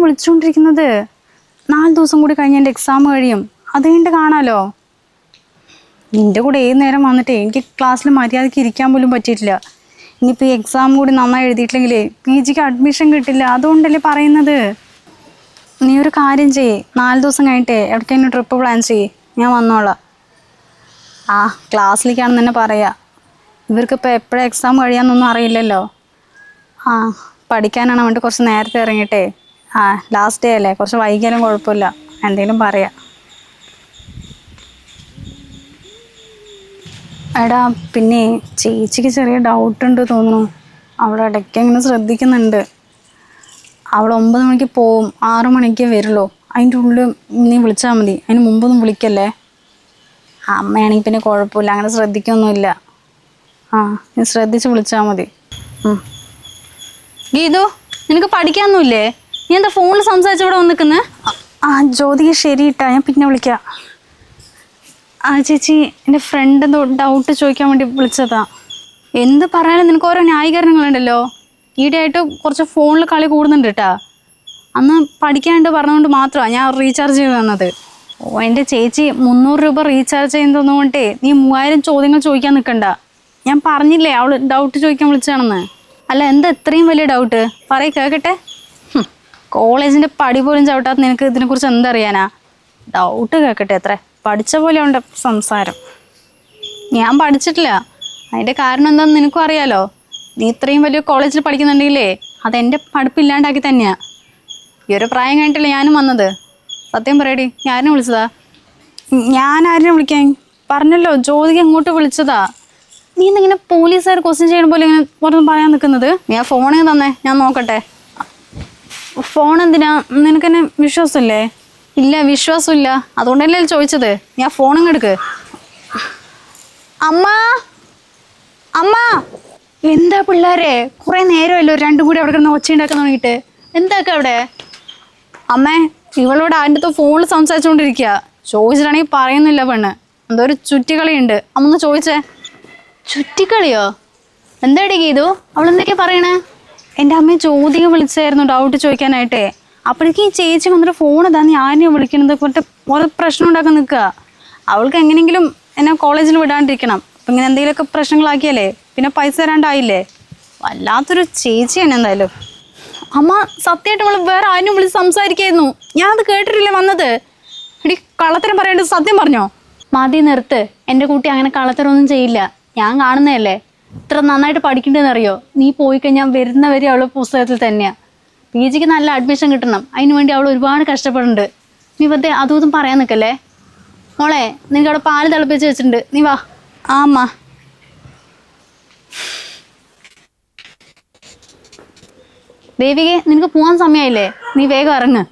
വിളിച്ചുകൊണ്ടിരിക്കുന്നത്? 4 ദിവസം കൂടി കഴിഞ്ഞ് എൻ്റെ എക്സാം കഴിയും, അത് കഴിഞ്ഞിട്ട് കാണാലോ. നിൻ്റെ കൂടെ ഏത് നേരം വന്നിട്ടേ എനിക്ക് ക്ലാസ്സിൽ മര്യാദയ്ക്ക് ഇരിക്കാൻ പോലും പറ്റിയിട്ടില്ല. ഇനിയിപ്പോൾ ഈ എക്സാം കൂടി നന്നായി എഴുതിയിട്ടില്ലെങ്കിലേ PG അഡ്മിഷൻ കിട്ടില്ല. അതുകൊണ്ടല്ലേ പറയുന്നത്. നീ ഒരു കാര്യം ചെയ്യേ, 4 ദിവസം കഴിഞ്ഞിട്ടേ എവിടേക്കെങ്കിലും ട്രിപ്പ് പ്ലാൻ ചെയ്യേ, ഞാൻ വന്നോളാം. ക്ലാസ്സിലേക്കാണെന്ന് തന്നെ പറയാം. ഇവർക്കിപ്പോൾ എപ്പോഴും എക്സാം കഴിയാമെന്നൊന്നും അറിയില്ലല്ലോ. പഠിക്കാനാണ് വേണ്ടി കുറച്ച് നേരത്തെ ഇറങ്ങിയിട്ടേ. ലാസ്റ്റ് ഡേ അല്ലേ, കുറച്ച് വൈകിയാലും കുഴപ്പമില്ല, എന്തെങ്കിലും പറയാം. എടാ പിന്നെ ചേച്ചിക്ക് ചെറിയ ഡൗട്ടുണ്ട് തോന്നുന്നു. അവൾ ഇടയ്ക്ക് ഇങ്ങനെ ശ്രദ്ധിക്കുന്നുണ്ട്. അവൾ 9 മണിക്ക് പോവും, 6 മണിക്കേ വരുള്ളൂ. അതിൻ്റെ ഉള്ളിൽ നീ വിളിച്ചാൽ മതി, അതിന് മുമ്പൊന്നും വിളിക്കല്ലേ. അമ്മയാണെങ്കിൽ പിന്നെ കുഴപ്പമില്ല, അങ്ങനെ ശ്രദ്ധിക്കൊന്നുമില്ല. നീ ശ്രദ്ധിച്ച് വിളിച്ചാൽ മതി. ഗീതു, നിനക്ക് പഠിക്കാനൊന്നുമില്ലേ? നീ എന്താ ഫോണിൽ സംസാരിച്ച് ഇവിടെ വന്ന് നിൽക്കുന്നത്? ജ്യോതിക ശരി ഇട്ടാ, ഞാൻ പിന്നെ വിളിക്കാം. ചേച്ചി, എൻ്റെ ഫ്രണ്ട് എന്തോ ഡൗട്ട് ചോദിക്കാൻ വേണ്ടി വിളിച്ചതാ. എന്ത് പറയാനും നിനക്ക് ഓരോ ന്യായീകരണങ്ങളുണ്ടല്ലോ. ഈടെയായിട്ട് കുറച്ച് ഫോണിൽ കളി കൂടുന്നുണ്ട് കേട്ടാ. അന്ന് പഠിക്കാനായിട്ട് പറഞ്ഞുകൊണ്ട് മാത്രമാണ് ഞാൻ റീചാർജ് ചെയ്ത് തന്നത്. എൻ്റെ ചേച്ചി 300 രൂപ റീചാർജ് ചെയ്യുന്നതൊന്നും കൊണ്ടേ നീ 3000 ചോദ്യങ്ങൾ ചോദിക്കാൻ നിൽക്കണ്ട. ഞാൻ പറഞ്ഞില്ലേ അവൾ ഡൗട്ട് ചോദിക്കാൻ വിളിച്ചാണെന്ന്. അല്ല, എന്താ ഇത്രയും വലിയ ഡൗട്ട്? പറയ് കേൾക്കട്ടെ. കോളേജിൻ്റെ പടി പോലും ചവിട്ടാത്ത നിനക്ക് ഇതിനെക്കുറിച്ച് എന്തറിയാനാ? ഡൗട്ട് കേൾക്കട്ടെ. എത്ര പഠിച്ച പോലെ ഉണ്ട് സംസാരം. ഞാൻ പഠിച്ചിട്ടില്ല. അതിൻ്റെ കാരണം എന്താണെന്ന് നിനക്കും അറിയാലോ. നീ ഇത്രയും വലിയ കോളേജിൽ പഠിക്കുന്നുണ്ടെങ്കിലേ അതെൻ്റെ പഠിപ്പില്ലാണ്ടാക്കി തന്നെയാണ്. ഈ ഒരു പ്രായം കഴിഞ്ഞിട്ടല്ലേ ഞാനും വന്നത്. സത്യം പറയടി, ഞാനും വിളിച്ചതാ. ഞാൻ ആരെയും വിളിക്കാൻ പറഞ്ഞല്ലോ, ജ്യോതിക അങ്ങോട്ട് വിളിച്ചതാ. നീ എന്തിങ്ങനെ പോലീസുകാർ ക്വസ്റ്റ്യൻ ചെയ്യണ പോലെ ഇങ്ങനെ പുറത്ത് പറയാൻ നിൽക്കുന്നത്? ഞാൻ ഫോണിൽ തന്നെ ഞാൻ നോക്കട്ടെ. ഫോൺ എന്തിനാ? നിനക്കെന്നെ വിശ്വാസമില്ലേ? ഇല്ല, വിശ്വാസമില്ല. അതുകൊണ്ടല്ലേ ചോദിച്ചത്. ഞാൻ ഫോണിങ് എടുക്ക്. അമ്മ, അമ്മ. എന്താ പിള്ളേരെ, കുറേ നേരമല്ലോ രണ്ടും കൂടി അവിടെ കിടന്ന് ഒച്ച ഉണ്ടാക്കാൻ തുടങ്ങിയിട്ട്. എന്താക്കുക അവിടെ? അമ്മേ, ഇവളോട് അതിൻ്റെ അടുത്ത് ഫോണിൽ സംസാരിച്ചുകൊണ്ടിരിക്കുക. ചോദിച്ചിട്ടാണെങ്കിൽ പറയുന്നില്ല പെണ്ണ്. എന്തോ ഒരു ചുറ്റിക്കളിയുണ്ട്. അമ്മ ചോദിച്ചേ. ചുറ്റിക്കളിയോ? എന്താടി ഗീതു, അവളെന്തൊക്കെയാ പറയണേ? എൻ്റെ അമ്മയെ ജ്യോതിക വിളിച്ചായിരുന്നു ഡൗട്ട് ചോദിക്കാനായിട്ടേ. അപ്പോഴേക്കും ഈ ചേച്ചി വന്നിട്ട് ഫോൺ ഇതാ, നീ ആരെയും വിളിക്കണത് പറഞ്ഞിട്ട് ഓരോ പ്രശ്നം ഉണ്ടാക്കാൻ നിൽക്കുക. അവൾക്ക് എങ്ങനെയെങ്കിലും എന്നെ കോളേജിൽ വിടാണ്ടിരിക്കണം. അപ്പം ഇങ്ങനെ എന്തെങ്കിലുമൊക്കെ പ്രശ്നങ്ങളാക്കിയാലേ പിന്നെ പൈസ തരാണ്ടായില്ലേ. വല്ലാത്തൊരു ചേച്ചി തന്നെ എന്തായാലും. അമ്മ, സത്യമായിട്ട് അവൾ വേറെ ആരും വിളിച്ച് സംസാരിക്കായിരുന്നു. ഞാൻ അത് കേട്ടിട്ടില്ല വന്നത്. എടി, കള്ളത്തരം പറയേണ്ടത് സത്യം പറഞ്ഞോ? മതി, നിർത്ത്. എൻ്റെ കുട്ടി അങ്ങനെ കള്ളത്തരമൊന്നും ചെയ്യില്ല. ഞാൻ കാണുന്നതല്ലേ. ഇത്ര നന്നായിട്ട് പഠിക്കേണ്ടതെന്ന് അറിയോ? നീ പോയി കഴിഞ്ഞാൽ വരുന്നവരെ അവൾ പുസ്തകത്തിൽ തന്നെയാണ്. PGക്ക് നല്ല അഡ്മിഷൻ കിട്ടണം, അതിന് വേണ്ടി അവൾ ഒരുപാട് കഷ്ടപ്പെടുന്നുണ്ട്. നീ വെറുതെ അതും ഇതും പറയാൻ നിൽക്കല്ലേ. മോളെ, നിനക്ക് അവിടെ പാല് തിളപ്പിച്ച് വെച്ചിട്ടുണ്ട്, നീ വാ. അമ്മ. ദേവികെ, നിനക്ക് പോകാൻ സമയമായില്ലേ? നീ വേഗം ഇറങ്ങ്.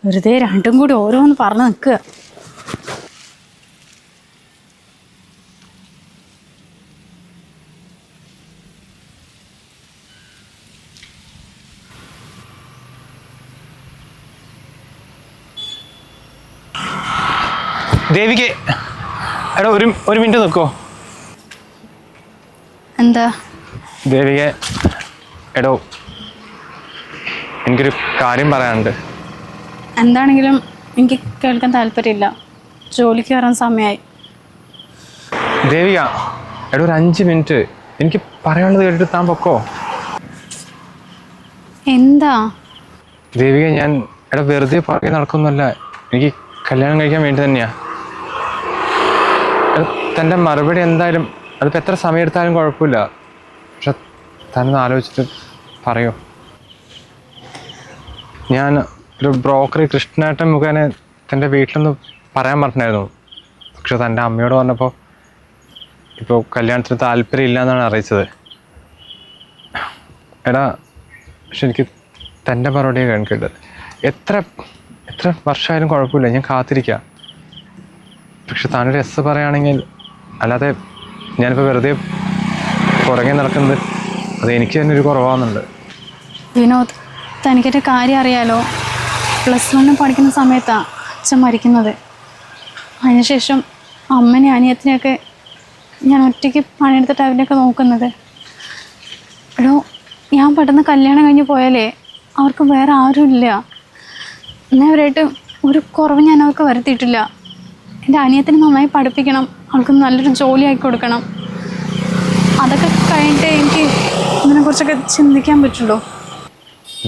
വെറുതെ രണ്ടും കൂടി ഓരോന്ന് പറഞ്ഞ് നിൽക്കുക. ദേവികെ, എടാ ഒരു മിനിറ്റ് നിൽക്കോ? എന്താ ദേവികെ, എടോ എനിക്കൊരു കാര്യം പറയാനുണ്ട്. എന്താണെങ്കിലും എനിക്ക് കേൾക്കാൻ താല്പര്യമില്ല. ജോലിക്ക് കയറാൻ സമയമായി. ദേവിക, എടോ ഒരു 5 മിനിറ്റ് എനിക്ക് പറയാനുള്ളത് കേട്ടിട്ട് താൻ പൊക്കോ. എന്താ ദേവിക, ഞാൻ വെറുതെ പുറകെ നടക്കുന്നല്ല. എനിക്ക് കല്യാണം കഴിക്കാൻ വേണ്ടി തന്നെയാ. തൻ്റെ മറുപടി എന്തായാലും അതിപ്പോൾ എത്ര സമയം എടുത്താലും കുഴപ്പമില്ല. പക്ഷെ തന്നെ ആലോചിച്ചിട്ട് പറയോ. ഞാൻ ഒരു ബ്രോക്കർ കൃഷ്ണേട്ടൻ മുഖേന തൻ്റെ വീട്ടിലൊന്ന് പറയാൻ പറഞ്ഞിട്ടുണ്ടായിരുന്നു. പക്ഷെ തൻ്റെ അമ്മയോട് പറഞ്ഞപ്പോൾ ഇപ്പോൾ കല്യാണത്തിന് താല്പര്യമില്ല എന്നാണ് അറിയിച്ചത്. എടാ, പക്ഷെ എനിക്ക് തൻ്റെ മറുപടിയാണ് കേൾക്കേണ്ടത്. എത്ര വർഷമായാലും കുഴപ്പമില്ല, ഞാൻ കാത്തിരിക്കാം. പക്ഷെ താനൊരു എസ് പറയുകയാണെങ്കിൽ, അല്ലാതെ ഞാനിപ്പോൾ വെറുതെ പുറകെ നടക്കുന്നത് അത് എനിക്ക് തന്നെ ഒരു കുറവാകുന്നുണ്ട്. വിനോദ്, തനിക്കെൻ്റെ കാര്യം അറിയാലോ. +1 പഠിക്കുന്ന സമയത്താണ് അച്ഛൻ മരിക്കുന്നത്. അതിനുശേഷം അമ്മനെ അനിയത്തിനെയൊക്കെ ഞാൻ ഒറ്റയ്ക്ക് പണിയെടുത്തിട്ട് അവരെയൊക്കെ നോക്കുന്നത്. എടോ, ഞാൻ പെട്ടെന്ന് കല്യാണം കഴിഞ്ഞ് പോയാലേ അവർക്ക് വേറെ ആരുമില്ല. ഇന്നേവരായിട്ട് ഒരു കുറവ് ഞാൻ അവൾക്ക് വരുത്തിയിട്ടില്ല. എൻ്റെ അനിയത്തിനെ നന്നായി പഠിപ്പിക്കണം, അവൾക്ക് നല്ലൊരു ജോലി ആക്കി കൊടുക്കണം. അതൊക്കെ കഴിഞ്ഞിട്ട് എനിക്ക് ഇതിനെക്കുറിച്ചൊക്കെ ചിന്തിക്കാൻ പറ്റുള്ളൂ.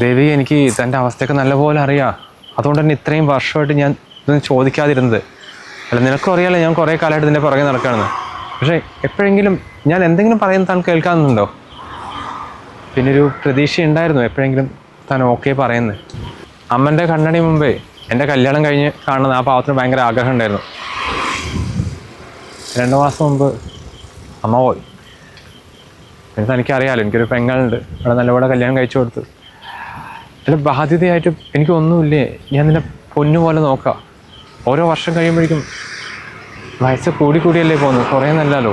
ദേവി, എനിക്ക് തൻ്റെ അവസ്ഥയൊക്കെ നല്ലപോലെ അറിയാം. അതുകൊണ്ട് തന്നെ ഇത്രയും വർഷമായിട്ട് ഞാൻ ഇതൊന്നും ചോദിക്കാതിരുന്നത്. അല്ല, നിനക്കും അറിയാലോ ഞാൻ കുറേ കാലമായിട്ട് ഇതിൻ്റെ പുറകെ നടക്കുകയാണെന്ന്. പക്ഷേ എപ്പോഴെങ്കിലും ഞാൻ എന്തെങ്കിലും പറയുന്നത് താൻ കേൾക്കാമെന്നുണ്ടോ? പിന്നെ ഒരു പ്രതീക്ഷ ഉണ്ടായിരുന്നു എപ്പോഴെങ്കിലും താൻ ഓക്കെ പറയുന്നത്. അമ്മൻ്റെ കണ്ണടി മുമ്പേ എൻ്റെ കല്യാണം കഴിഞ്ഞ് കാണുന്ന ആ പാവത്തിന് ഭയങ്കര ആഗ്രഹം ഉണ്ടായിരുന്നു. 2 മാസം മുമ്പ് അമ്മ പോയി. പിന്നെ തനിക്കറിയാമല്ലോ, എനിക്കൊരു പെങ്ങളുണ്ട്. അവിടെ നല്ലപോലെ കല്യാണം കഴിച്ചു കൊടുത്ത്. അതിൻ്റെ ബാധ്യതയായിട്ട് എനിക്കൊന്നുമില്ലേ. ഞാൻ നിന്നെ പൊന്നുപോലെ നോക്കാം. ഓരോ വർഷം കഴിയുമ്പോഴേക്കും വയസ്സ് കൂടിയല്ലേ പോകുന്നത്, കുറേന്നല്ലല്ലോ.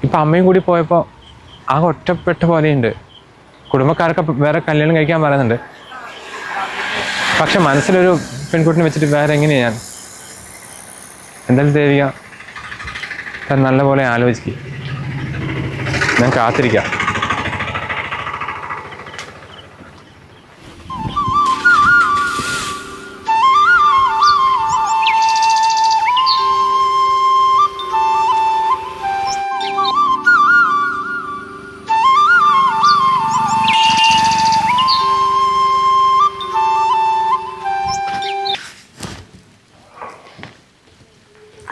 ഇപ്പം അമ്മയും കൂടി പോയപ്പോൾ ആകെ ഒറ്റപ്പെട്ട പോലെയുണ്ട്. കുടുംബക്കാരൊക്കെ വേറെ കല്യാണം കഴിക്കാൻ പറയുന്നുണ്ട്. പക്ഷെ മനസ്സിലൊരു പെൺകുട്ടിനെ വെച്ചിട്ട് വേറെ എങ്ങനെയാണ് ഞാൻ? എന്തായാലും ദേവിക, താൻ നല്ലപോലെ ആലോചിക്കുക. ഞാൻ കാത്തിരിക്കാം.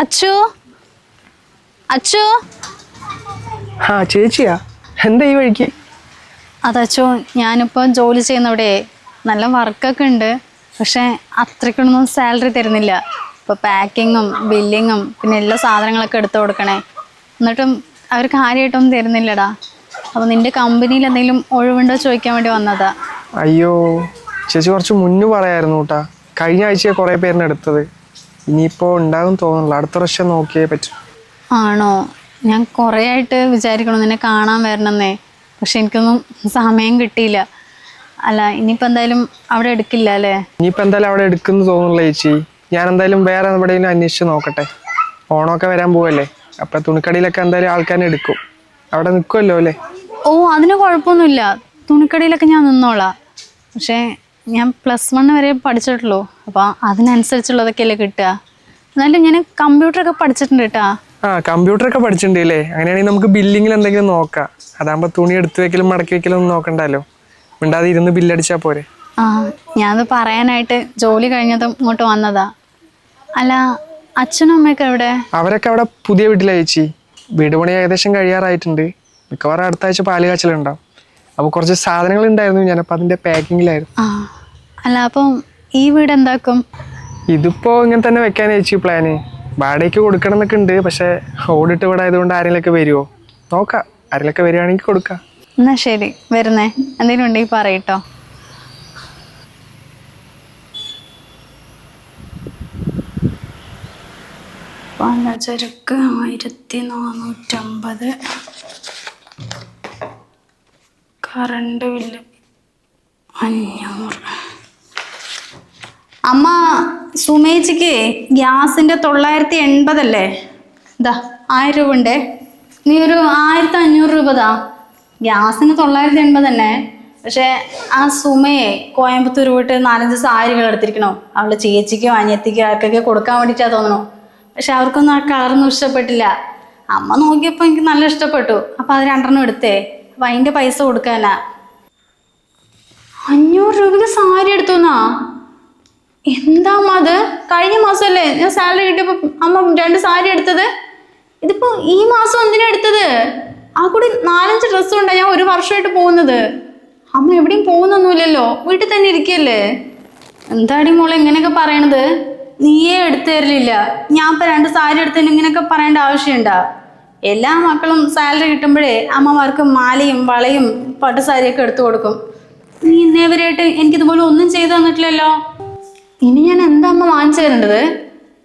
അച്ചു, അച്ചു. ആ ചേച്ചിയാ, എന്താ ഈ വഴിക്ക്? അതച്ചോ, ഞാനിപ്പോൾ ജോലി ചെയ്യുന്നവിടെ നല്ല വർക്കൊക്കെ ഉണ്ട്. പക്ഷേ അത്രയ്ക്കൊന്നും സാലറി തരുന്നില്ല. ഇപ്പോൾ പാക്കിങ്ങും ബില്ലിങ്ങും പിന്നെ എല്ലാ സാധനങ്ങളൊക്കെ എടുത്തു കൊടുക്കണേ. എന്നിട്ടും അവർ കാര്യമായിട്ടൊന്നും തരുന്നില്ലടാ. അപ്പോൾ നിൻ്റെ കമ്പനിയിൽ എന്തെങ്കിലും ഒഴിവുണ്ടോ ചോദിക്കാൻ വേണ്ടി വന്നതാ. അയ്യോ ചേച്ചി, കുറച്ച് മുന്നേ പറയായിരുന്നു കേട്ടാ. കഴിഞ്ഞ ആഴ്ചയാണ് കുറേ പേരിനെ എടുത്തത്. ഇനിയിപ്പോൾ ഉണ്ടാകും തോന്നുന്നില്ല. അടുത്ത പ്രാവശ്യം നോക്കിയേ പറ്റും. ആണോ? ഞാൻ കുറേ ആയിട്ട് വിചാരിക്കണം നിന്നെ കാണാൻ വരണമെന്നേ. പക്ഷെ എനിക്കൊന്നും സമയം കിട്ടിയില്ല. അല്ല, ഇനിയിപ്പോൾ എന്തായാലും അവിടെ എടുക്കില്ല അല്ലേ? ഇനിയിപ്പോൾ എന്തായാലും അവിടെ എടുക്കുന്നു തോന്നുന്നില്ല ചേച്ചി. ഞാൻ എന്തായാലും വേറെ എവിടെയെങ്കിലും അന്വേഷിച്ച് നോക്കട്ടെ. ഓണമൊക്കെ വരാൻ പോവല്ലേ, അപ്പം തുണിക്കടയിലൊക്കെ എന്തായാലും ആൾക്കാരെ എടുക്കും. അവിടെ നിൽക്കുമല്ലോ അല്ലേ? ഓ, അതിന് കുഴപ്പമൊന്നുമില്ല. തുണിക്കടയിലൊക്കെ ഞാൻ നിന്നോളാം. പക്ഷേ ഞാൻ +1 വരെ പഠിച്ചിട്ടുള്ളൂ. അപ്പോൾ അതിനനുസരിച്ചുള്ളതൊക്കെ അല്ലേ കിട്ടുക. എന്നാലും ഞാൻ കമ്പ്യൂട്ടറൊക്കെ പഠിച്ചിട്ടുണ്ട് കേട്ടാ. ആ, കമ്പ്യൂട്ടറൊക്കെ പഠിച്ചിട്ടുണ്ട് അല്ലേ? അങ്ങനെയാണെങ്കിൽ നമുക്ക് ബില്ലിങ്ങിൽ എന്തെങ്കിലും നോക്കാം. അതാകുമ്പോൾ തുണി എടുത്തു വെക്കലും മടക്കി വെക്കലും ഒന്നും നോക്കണ്ടല്ലോ. മിണ്ടാതെ ഇരുന്ന് ബില്ലടിച്ചാൽ പോരെ. ആ, ഞാനത് പറയാനായിട്ട് ജോലി കഴിഞ്ഞതും ഇങ്ങോട്ട് വന്നതാ. അല്ല, അച്ഛനും അമ്മയൊക്കെ എവിടെ? അവരൊക്കെ അവിടെ പുതിയ വീട്ടിലാണ് ചേച്ചി. വീട് പണി ഏകദേശം കഴിയാറായിട്ടുണ്ട്. മിക്കവാറും അടുത്ത ആഴ്ച പാല് കാച്ചലുണ്ടാവും. അപ്പോൾ കുറച്ച് സാധനങ്ങൾ ഉണ്ടായിരുന്നു, ഞാനപ്പോൾ അതിൻ്റെ പാക്കിങ്ങിലായിരുന്നു. ആ, അല്ല അപ്പം ഈ വീട് എന്താക്കും? ഇതിപ്പോൾ ഇങ്ങനെ തന്നെ വെക്കാൻ ചേച്ചി പ്ലാന്. വാടകയ്ക്ക് കൊടുക്കണം എന്നൊക്കെ ഉണ്ട്. പക്ഷേ ഓടിട്ട് ഇവിടെ ആയതുകൊണ്ട് ആരെങ്കിലൊക്കെ വരുമോ നോക്കാം. ആരെങ്കിലൊക്കെ വരികയാണെങ്കിൽ കൊടുക്കാം. എന്നാ ശരി, വരുന്നേ. എന്തെങ്കിലും ഉണ്ടെങ്കിൽ പറയട്ടോ. പലചരക്ക് 1450, കറണ്ട് ബില്ല് 500. അമ്മ, സുമേച്ചിക്ക് ഗ്യാസിൻ്റെ 980 അല്ലേ? ഇതാ 1000 രൂപ ഉണ്ടേ. നീ ഒരു 1500 രൂപ താ. ഗ്യാസിന് 980 തന്നെ. പക്ഷേ ആ സുമയെ കോയമ്പത്തൂർ പോയിട്ട് 4-5 സാരികൾ എടുത്തിരിക്കണോ. അവളുടെ ചേച്ചിക്കോ അനിയത്തിക്കോ ആർക്കൊക്കെ കൊടുക്കാൻ വേണ്ടിയിട്ടാണ് തോന്നണോ. പക്ഷെ അവർക്കൊന്നും ആ കളറൊന്നും ഇഷ്ടപ്പെട്ടില്ല. അമ്മ നോക്കിയപ്പോൾ എനിക്ക് നല്ല ഇഷ്ടപ്പെട്ടു. അപ്പം അത് 2 എടുത്തേ. അപ്പം അതിൻ്റെ പൈസ കൊടുക്കാനാ. 500 രൂപയ്ക്ക് സാരി എടുത്തോന്നാ? എന്താ അമ്മ അത്? കഴിഞ്ഞ മാസമല്ലേ ഞാൻ സാലറി കിട്ടിയപ്പോൾ അമ്മ 2 സാരി എടുത്തത്. ഇതിപ്പോൾ ഈ മാസം എന്തിനാ എടുത്തത്? ആ കൂടി 4-5 ഡ്രസ്സും ഉണ്ടാ. ഞാൻ 1 വർഷമായിട്ട് പോകുന്നത്. അമ്മ എവിടെയും പോകുന്നൊന്നുമില്ലല്ലോ, വീട്ടിൽ തന്നെ ഇരിക്കല്ലേ. എന്താടി മോളെ ഇങ്ങനെയൊക്കെ പറയണത്? നീയേ എടുത്തു തരലില്ല. ഞാൻ ഇപ്പം 2 സാരി എടുത്തതിന് ഇങ്ങനെയൊക്കെ പറയേണ്ട ആവശ്യമുണ്ടാ? എല്ലാ മക്കളും സാലറി കിട്ടുമ്പോഴേ അമ്മമാർക്ക് മാലയും വളയും പട്ടുസാരിയൊക്കെ എടുത്തു കൊടുക്കും. നീ ഇന്നേവരെയായിട്ട് എനിക്കിതുപോലെ ഒന്നും ചെയ്തു തന്നിട്ടില്ലല്ലോ. ഇനി ഞാൻ എന്താ അമ്മ വാങ്ങിച്ചു തരേണ്ടത്?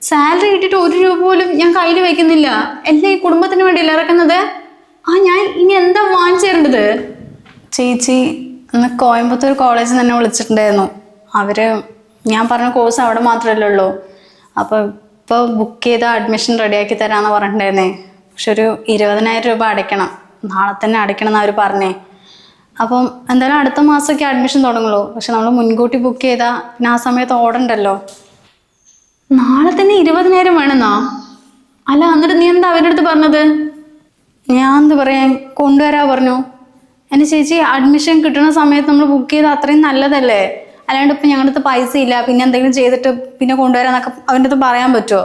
സാലറി കിട്ടിയിട്ട് 1 രൂപ പോലും ഞാൻ കയ്യിൽ വെക്കുന്നില്ല. എല്ലാം ഈ കുടുംബത്തിന് വേണ്ടിയല്ലേ ഇറക്കുന്നത്. ഞാൻ ഇനി എന്താ വാങ്ങിച്ചു തരേണ്ടത്? ചേച്ചി ഇന്ന് കോയമ്പത്തൂർ കോളേജിൽ തന്നെ വിളിച്ചിട്ടുണ്ടായിരുന്നു. അവര് ഞാൻ പറഞ്ഞ കോഴ്സ് അവിടെ മാത്രമല്ലേ ഉള്ളൂ. അപ്പോൾ ഇപ്പോൾ ബുക്ക് ചെയ്ത അഡ്മിഷൻ റെഡിയാക്കി തരാമെന്ന് പറഞ്ഞിട്ടുണ്ടായിരുന്നേ. പക്ഷെ ഒരു 20,000 രൂപ അടയ്ക്കണം. നാളെ തന്നെ അടയ്ക്കണം എന്ന് അവർ പറഞ്ഞേ. അപ്പം എന്തായാലും അടുത്ത മാസമൊക്കെ അഡ്മിഷൻ തുടങ്ങുള്ളൂ. പക്ഷെ നമ്മൾ മുൻകൂട്ടി ബുക്ക് ചെയ്താൽ പിന്നെ ആ സമയത്ത് ഓടണ്ടല്ലോ. നാളെ തന്നെ 20,000 വേണമെന്നോ? അല്ല എന്നിട്ട് നീ എന്താ അവരുടെ അടുത്ത് പറഞ്ഞത്? ഞാൻ എന്താ പറയാ, കൊണ്ടുവരാ പറഞ്ഞു. എൻ്റെ ചേച്ചി അഡ്മിഷൻ കിട്ടുന്ന സമയത്ത് നമ്മൾ ബുക്ക് ചെയ്താൽ അത്രയും നല്ലതല്ലേ? അല്ലാണ്ട് ഇപ്പം ഞങ്ങളുടെ അടുത്ത് പൈസ ഇല്ല, പിന്നെ എന്തെങ്കിലും ചെയ്തിട്ട് പിന്നെ കൊണ്ടുവരാന്നൊക്കെ അവൻ്റെ അടുത്ത് പറയാൻ പറ്റുമോ?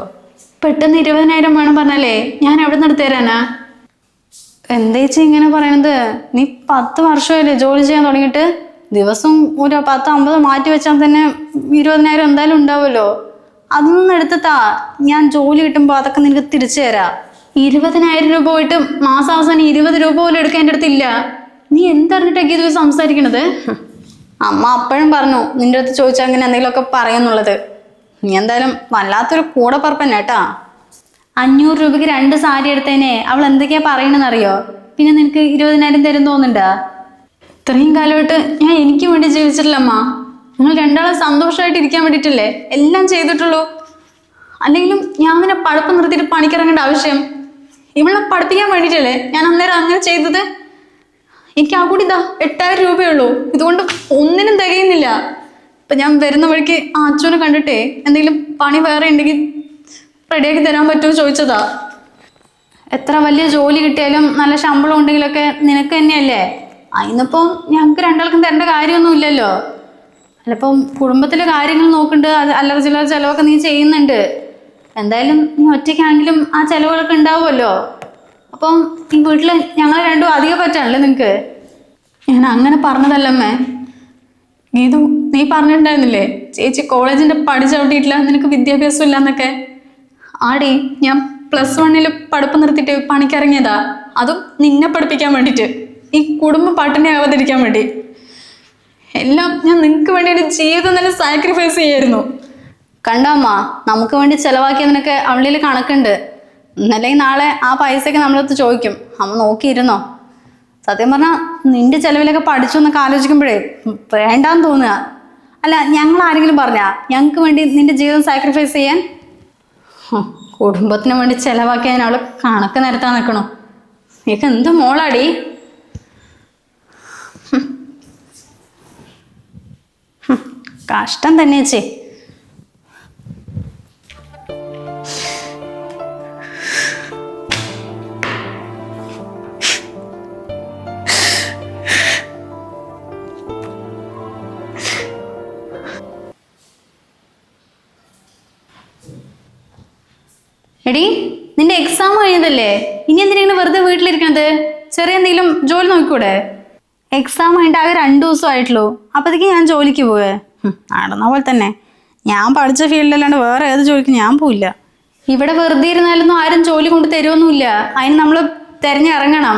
പെട്ടെന്ന് 20,000 വേണം പറഞ്ഞാലേ ഞാൻ എവിടെ നിന്ന് എടുത്തു തരാനാ? എന്താ ചേച്ചി ഇങ്ങനെ പറയണത്? നീ 10 വർഷമല്ലേ ജോലി ചെയ്യാൻ തുടങ്ങിയിട്ട്? ദിവസം ഒരു 10-50 മാറ്റി വെച്ചാൽ തന്നെ 20,000 എന്തായാലും ഉണ്ടാവുമല്ലോ. അതൊന്നും എടുത്താ ഞാൻ ജോലി കിട്ടുമ്പോൾ അതൊക്കെ നിനക്ക് തിരിച്ചു തരാം. 20,000 രൂപ പോയിട്ട് മാസാവസാനം 20 രൂപ പോലും എടുക്കാൻ എൻ്റെ അടുത്തില്ല. നീ എന്തറിഞ്ഞിട്ടൊക്കെ ഇത് സംസാരിക്കണത്? അമ്മ അപ്പോഴും പറഞ്ഞു നിന്റെ അടുത്ത് ചോദിച്ചാൽ അങ്ങനെ എന്തെങ്കിലുമൊക്കെ പറയുന്നുള്ളത്. നീ എന്തായാലും വല്ലാത്തൊരു കൂടെ പറപ്പന്നെ കേട്ടാ. 500 രൂപയ്ക്ക് 2 സാരി എടുത്തതിനെ അവൾ എന്തൊക്കെയാ പറയണെന്നറിയോ? പിന്നെ നിനക്ക് 20,000 തരും തോന്നുന്നുണ്ടാ? ഇത്രയും കാലമായിട്ട് ഞാൻ എനിക്ക് വേണ്ടി ജീവിച്ചിട്ടില്ല അമ്മ. നിങ്ങൾ രണ്ടാളും സന്തോഷമായിട്ട് ഇരിക്കാൻ വേണ്ടിയിട്ടല്ലേ എല്ലാം ചെയ്തിട്ടുള്ളൂ. അല്ലെങ്കിലും ഞാൻ അങ്ങനെ പഠിപ്പ് നിർത്തിയിട്ട് പണിക്കിറങ്ങേണ്ട ആവശ്യം? ഇവളെ പഠിപ്പിക്കാൻ വേണ്ടിയിട്ടല്ലേ ഞാൻ അന്നേരം അങ്ങനെ ചെയ്തത്? എനിക്ക് ആ കൂടി ഇതാ 8,000 രൂപയുള്ളൂ. ഇതുകൊണ്ട് ഒന്നിനും തികയുന്നില്ല. ഇപ്പം ഞാൻ വരുന്ന വഴിക്ക് ആ അച്ഛനെ കണ്ടിട്ടേ എന്തെങ്കിലും പണി വേറെ ഉണ്ടെങ്കിൽ റെഡിയാക്കി തരാൻ പറ്റുമോ ചോദിച്ചതാ. എത്ര വലിയ ജോലി കിട്ടിയാലും നല്ല ശമ്പളം ഉണ്ടെങ്കിലൊക്കെ നിനക്ക് തന്നെയല്ലേ. അതിനിപ്പം ഞങ്ങൾക്ക് രണ്ടാൾക്കും തരേണ്ട കാര്യമൊന്നും ഇല്ലല്ലോ. അല്ലപ്പം കുടുംബത്തിലെ കാര്യങ്ങൾ നോക്കുന്നുണ്ട്, അത് അല്ലറ ചില്ലറ ചിലവൊക്കെ നീ ചെയ്യുന്നുണ്ട്. എന്തായാലും നീ ഒറ്റയ്ക്കാണെങ്കിലും ആ ചിലവുകളൊക്കെ ഉണ്ടാവുമല്ലോ. അപ്പം ഈ വീട്ടിൽ ഞങ്ങൾ രണ്ടും അധികം പറ്റാണല്ലേ നിനക്ക്? ഞാൻ അങ്ങനെ പറഞ്ഞതല്ലമ്മേ. ഗീതു, നീ പറഞ്ഞിട്ടുണ്ടായിരുന്നില്ലേ ചേച്ചി കോളേജിൻ്റെ പഠിച്ചവിട്ടിട്ടില്ല, നിനക്ക് വിദ്യാഭ്യാസം ഇല്ല എന്നൊക്കെ. ആടി, ഞാൻ +1 പഠിപ്പ് നിർത്തിയിട്ട് പണിക്കിറങ്ങിയതാ. അതും നിന്നെ പഠിപ്പിക്കാൻ വേണ്ടിയിട്ട്, ഈ കുടുംബം പട്ടിണി ആവാതിരിക്കാൻ വേണ്ടി. എല്ലാം ഞാൻ നിനക്ക് വേണ്ടി എൻ്റെ ജീവിതം തന്നെ സാക്രിഫൈസ് ചെയ്യായിരുന്നു. കണ്ടമ്മ, നമുക്ക് വേണ്ടി ചിലവാക്കിയതിനൊക്കെ അവളിൽ കണക്കുണ്ട്. ഇന്നല്ലെങ്കിൽ നാളെ ആ പൈസയൊക്കെ നമ്മളടുത്ത് ചോദിക്കും. അമ്മ നോക്കിയിരുന്നോ? സത്യം പറഞ്ഞാൽ നിന്റെ ചിലവിലൊക്കെ പഠിച്ചു എന്നൊക്കെ ആലോചിക്കുമ്പോഴേ വേണ്ടാന്ന് തോന്നുക. അല്ല, ഞങ്ങൾ ആരെങ്കിലും പറഞ്ഞാ ഞങ്ങൾക്ക് വേണ്ടി നിന്റെ ജീവിതം സാക്രിഫൈസ് ചെയ്യാൻ? കുടുംബത്തിന് വേണ്ടി ചിലവാക്കിയതിന് അവള് കണക്ക് നിരത്താൻ നിൽക്കണോ? നീക്ക് എന്ത് മോളാടി? കഷ്ടം തന്നെ ചേച്ചി. എടി, നിന്റെ എക്സാം കഴിഞ്ഞതല്ലേ, ഇനി എന്തിനാ വെറുതെ വീട്ടിലിരിക്കണത്? ചെറിയ എന്തെങ്കിലും ജോലി നോക്കൂടെ? എക്സാം കഴിഞ്ഞിട്ട് ആകെ 2 ദിവസമായിട്ടുള്ളൂ. അപ്പോഴത്തേക്ക് ഞാൻ ജോലിക്ക് പോവേ? നടന്ന പോലെ തന്നെ. ഞാൻ പഠിച്ച ഫീൽഡിലല്ലാണ്ട് വേറെ ഏത് ജോലിക്ക് ഞാൻ പോവില്ല. ഇവിടെ വെറുതെ ഇരുന്നാലൊന്നും ആരും ജോലി കൊണ്ട് തരുമൊന്നുമില്ല. അതിന് നമ്മൾ തിരഞ്ഞിറങ്ങണം.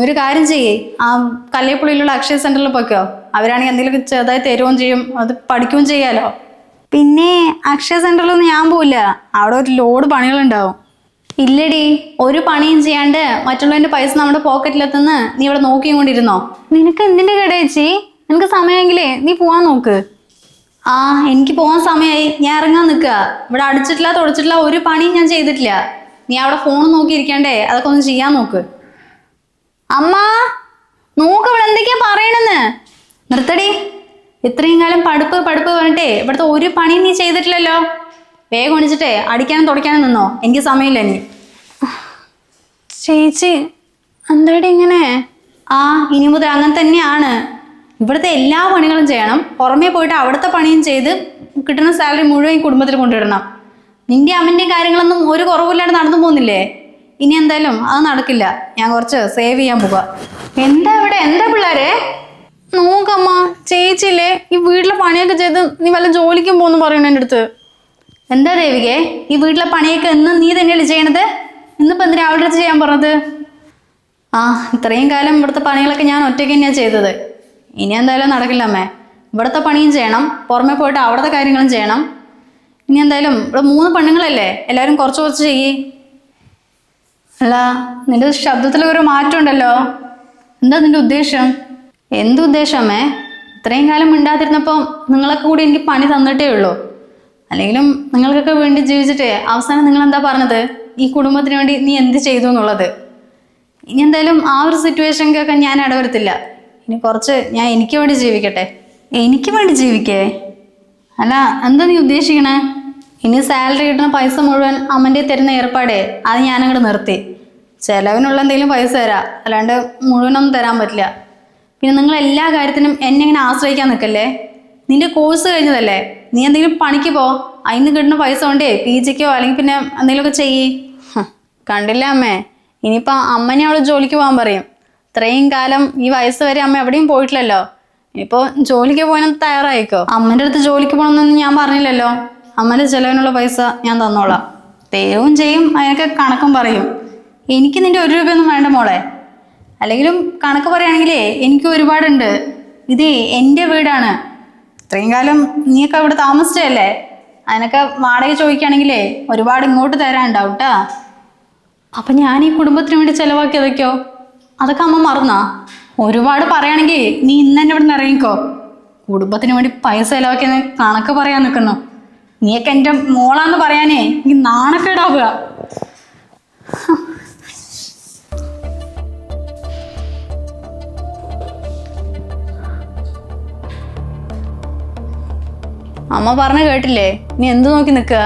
ഒരു കാര്യം ചെയ്യേ, ആ കല്ലേപ്പുള്ളിയിലുള്ള അക്ഷയ സെന്ററിൽ പോയിക്കോ. അവരാണെങ്കിൽ എന്തെങ്കിലും ചെറുതായി തരുകയും ചെയ്യും, അത് പഠിക്കുകയും ചെയ്യാലോ. പിന്നെ അക്ഷയ സെന്ററിലൊന്നും ഞാൻ പോവില്ല, അവിടെ ഒരു ലോഡ് പണികളുണ്ടാവും. ഇല്ലടി, ഒരു പണിയും ചെയ്യാണ്ട് മറ്റുള്ളവന്റെ പൈസ നമ്മുടെ പോക്കറ്റിലെത്തുന്ന നീ ഇവിടെ നോക്കിയും കൊണ്ടിരുന്നോ? നിനക്ക് എന്തിന്റെ കേടേച്ചി? നിനക്ക് സമയമെങ്കിലേ നീ പോവാൻ നോക്ക്. ആ, എനിക്ക് പോകാൻ സമയമായി, ഞാൻ ഇറങ്ങാൻ നിൽക്കുക. ഇവിടെ അടിച്ചിട്ടില്ല തുടച്ചിട്ടില്ല ഒരു പണിയും ഞാൻ ചെയ്തിട്ടില്ല. നീ അവിടെ ഫോൺ നോക്കിയിരിക്കണ്ടേ, അതൊക്കെ ഒന്ന് ചെയ്യാൻ നോക്ക്. അമ്മ നോക്ക്, ഇവിടെ എന്തൊക്കെയാ പറയണെന്ന്. നിർത്തടി. ഇത്രയും കാലം പഠിപ്പ് പറഞ്ഞിട്ടേ ഇവിടുത്തെ ഒരു പണിയും നീ ചെയ്തിട്ടില്ലല്ലോ. വേഗം ഒണിച്ചിട്ടേ അടിക്കാനും തുടയ്ക്കാനും നിന്നോ, എനിക്ക് സമയമില്ല ഇനി. ചേച്ചി എന്താടി ഇങ്ങനെ? ആ, ഇനി മുതൽ അങ്ങനെ തന്നെയാണ്. ഇവിടുത്തെ എല്ലാ പണികളും ചെയ്യണം, പുറമേ പോയിട്ട് അവിടുത്തെ പണിയും ചെയ്ത് കിട്ടുന്ന സാലറി മുഴുവൻ കുടുംബത്തിൽ കൊണ്ടുവരണം. നിന്റെ അമ്മൻ്റെയും കാര്യങ്ങളൊന്നും ഒരു കുറവില്ലാണ്ട് നടന്നു പോകുന്നില്ലേ? ഇനി എന്തായാലും അത് നടക്കില്ല. ഞാൻ കുറച്ച് സേവ് ചെയ്യാൻ പോവാ. എന്താ ഇവിടെ, എന്താ പിള്ളേരെ? നോക്കമ്മ, ചേച്ചിയില്ലേ ഈ വീട്ടിലെ പണിയൊക്കെ ചെയ്ത് നീ വല്ല ജോലിക്കും പോകുന്നു പറയണ എൻ്റെ അടുത്ത്. എന്താ ദേവികേ, ഈ വീട്ടിലെ പണിയൊക്കെ എന്നും നീ തന്നെയല്ലേ ചെയ്യണത്? ഇന്നിപ്പോൾ എന്തിനാ അവളുടെ അടുത്ത് ചെയ്യാൻ പറഞ്ഞത്? ആ, ഇത്രയും കാലം ഇവിടുത്തെ പണികളൊക്കെ ഞാൻ ഒറ്റയ്ക്ക് തന്നെയാണ് ചെയ്തത്. ഇനി എന്തായാലും നടക്കില്ല അമ്മേ. ഇവിടുത്തെ പണിയും ചെയ്യണം, പുറമെ പോയിട്ട് അവിടുത്തെ കാര്യങ്ങളും ചെയ്യണം. ഇനി എന്തായാലും ഇവിടെ 3 പെണ്ണുങ്ങളല്ലേ, എല്ലാവരും കുറച്ച് കുറച്ച് ചെയ്യേ. അല്ല, നിന്റെ ശബ്ദത്തിലൊരു മാറ്റം ഉണ്ടല്ലോ. എന്താ നിന്റെ ഉദ്ദേശം? എന്തുദ്ദേശം അമ്മേ? ഇത്രയും കാലം മിണ്ടാതിരുന്നപ്പോൾ നിങ്ങളൊക്കെ കൂടി എനിക്ക് പണി തന്നിട്ടേ ഉള്ളൂ. അല്ലെങ്കിലും നിങ്ങൾക്കൊക്കെ വേണ്ടി ജീവിച്ചിട്ടേ അവസാനം നിങ്ങൾ എന്താ പറഞ്ഞത്? ഈ കുടുംബത്തിന് വേണ്ടി നീ എന്ത് ചെയ്തു എന്നുള്ളത്. ഇനി എന്തായാലും ആ ഒരു സിറ്റുവേഷനിലൊക്കെ ഞാൻ ഇടവരുത്തില്ല. ഇനി കുറച്ച് ഞാൻ എനിക്ക് വേണ്ടി ജീവിക്കട്ടെ. എനിക്ക് വേണ്ടി ജീവിക്കേ? അല്ല, എന്താ നീ ഉദ്ദേശിക്കണേ? ഇനി സാലറി കിട്ടുന്ന പൈസ മുഴുവൻ അമ്മൻ്റെ തരുന്ന ഏർപ്പാടേ അത് ഞാനങ്ങോട്ട് നിർത്തി. ചിലവിനുള്ള എന്തെങ്കിലും പൈസ തരാം, അല്ലാണ്ട് മുഴുവനൊന്നും തരാൻ പറ്റില്ല. പിന്നെ നിങ്ങൾ എല്ലാ കാര്യത്തിനും എന്നെ ഇങ്ങനെ ആശ്രയിക്കാൻ നിൽക്കല്ലേ. നിന്റെ കോഴ്സ് കഴിഞ്ഞതല്ലേ, നീ എന്തെങ്കിലും പണിക്ക് പോ. അതിന് കിട്ടുന്ന പൈസ കൊണ്ടേ PGക്കോ അല്ലെങ്കിൽ പിന്നെ എന്തെങ്കിലുമൊക്കെ ചെയ്യേ. കണ്ടില്ല അമ്മേ, ഇനിയിപ്പോൾ അമ്മനെ അവൾ ജോലിക്ക് പോകാൻ പറയും. ഇത്രയും കാലം ഈ വയസ്സ് വരെ അമ്മ എവിടെയും പോയിട്ടില്ലല്ലോ. ഇനിയിപ്പോൾ ജോലിക്ക് പോകാൻ തയ്യാറായിക്കോ. അമ്മൻ്റെ അടുത്ത് ജോലിക്ക് പോകണമെന്നൊന്നും ഞാൻ പറഞ്ഞില്ലല്ലോ. അമ്മൻ്റെ ചിലവിനുള്ള പൈസ ഞാൻ തന്നോളാം. തേവും ചെയ്യും, അതിനൊക്കെ കണക്കും പറയും. എനിക്ക് നിന്റെ 1 രൂപയൊന്നും വേണ്ട മോളെ. അല്ലെങ്കിലും കണക്ക് പറയുകയാണെങ്കിലേ എനിക്ക് ഒരുപാടുണ്ട്. ഇതേ എൻ്റെ വീടാണ്. ഇത്രയും കാലം നീയൊക്കെ ഇവിടെ താമസിച്ചതല്ലേ, അതിനൊക്കെ വാടക ചോദിക്കുകയാണെങ്കിലേ ഒരുപാട് ഇങ്ങോട്ട് തരാനുണ്ടാവും കേട്ടാ. അപ്പം ഞാൻ ഈ കുടുംബത്തിന് വേണ്ടി ചിലവാക്കിയതൊക്കെയോ അതൊക്കെ അമ്മ മറന്നാ? ഒരുപാട് പറയുകയാണെങ്കിൽ നീ ഇന്ന് തന്നെ ഇവിടെ നിന്ന് ഇറങ്ങിക്കോ. കുടുംബത്തിന് വേണ്ടി പൈസ ചിലവാക്കിയെന്ന് കണക്ക് പറയാൻ നിൽക്കുന്നു. നീയൊക്കെ എൻ്റെ മോളാന്ന് പറയാനേ നീ നാണക്കേടാവുക. അമ്മ പറഞ്ഞ കേട്ടില്ലേ? നീ എന്ത് നോക്കി നിൽക്കുക?